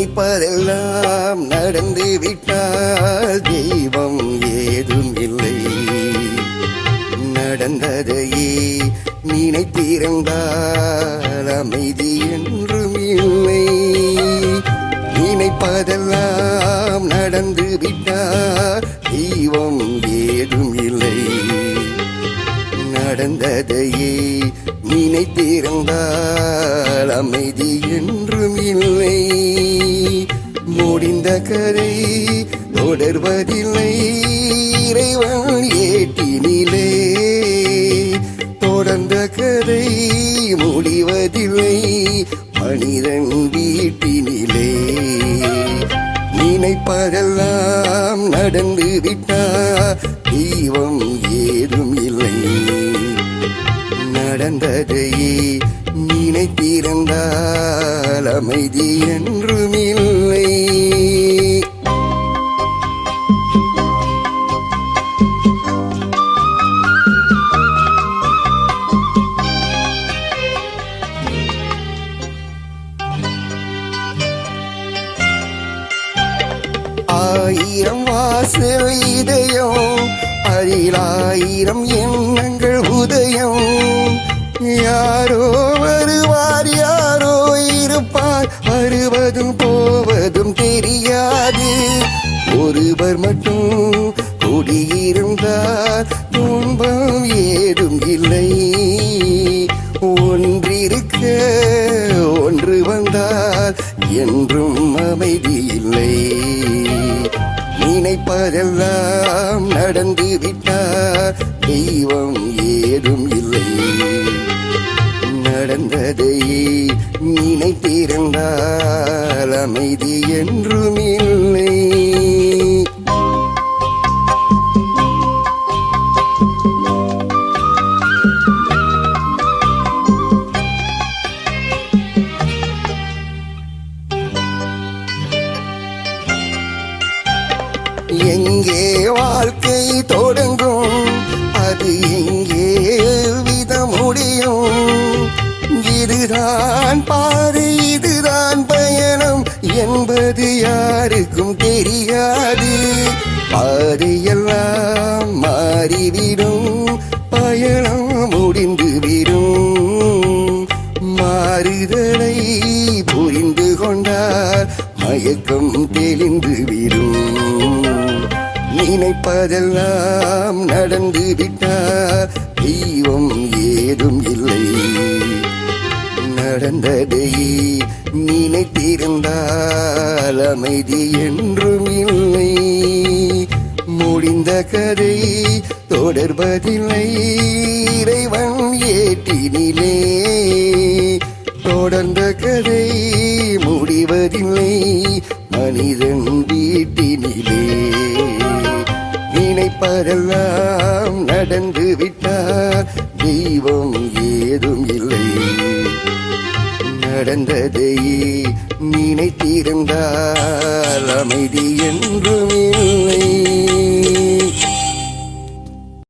நினைப்பதெல்லாம் நடந்து விட்டால் தெய்வம் ஏதும் இல்லை. நடந்ததையே நினைத்திருந்தால் அமைதி என்றும் இல்லை. நினைப்பதெல்லாம் நடந்து விட்டால் தெய்வம் ஏதும் இல்லை. நடந்ததையே நினைத்திருந்தால் அமைதி என்றும் இல்லை. முடிந்த கதை தொடர்வதில்லை இறைவன் ஏட்டினிலே. தொடர்ந்த கதை முடிவதில்லை மனிதன் வீட்டினிலே. நினைப்பதெல்லாம் நடந்து விட்டால் தெய்வம் ஏதும் இல்லை. நடந்ததையே நினைத்திருந்தால் அமைதி என்றும் இல்லை. ஆயிரம் வாசல் இதயம் அதில் ஆயிரம் எண்ணங்கள் உதயம். யாரோ வருவார் யாரோ இருப்பார், வருவதும் போவதும் தெரியாது. ஒருவர் மட்டும் கூடியிருந்தார் துன்பம் ஏதும் இல்லை. ஒன்றிருக்க ஒன்று வந்தால் என்றும் அமைதி இல்லை. நினைப்பதெல்லாம் நடந்து விட்டால் தெய்வம் ஏதும் இல்லை. நடந்ததையே நினைத்திருந்தால் அமைதி என்றும் இல்லை. எங்கே வாழ்க்கை தொடங்கும், அது எங்கே விதம் முடியும். இதுதான் பாதை இதுதான் பயணம் என்பது யாருக்கும் தெரியாது. பாதையெல்லாம் மாறிவிடும், பயணம் முடிந்துவிடும். மாறுதலை புரிந்து கொண்டால் மயக்கம் தெளிந்துவிடும். நினைப்பதெல்லாம் நடந்து விட்டால் தெய்வம் ஏதும் இல்லை. நடந்ததையே நினைத்திருந்தால் அமைதி என்றும் இல்லை. முடிந்த கதை தொடர்வதில்லை இறைவன் ஏட்டினிலே. தொடர்ந்த கதை முடிவதில்லை மனிதன் வீட்டினிலே. நினைப்பதெல்லாம் நடந்து விட்டால் தெய்வம் ஏதும் இல்லை. நடந்ததையே நினைத்திருந்தால் அமைதி என்றும் இல்லை.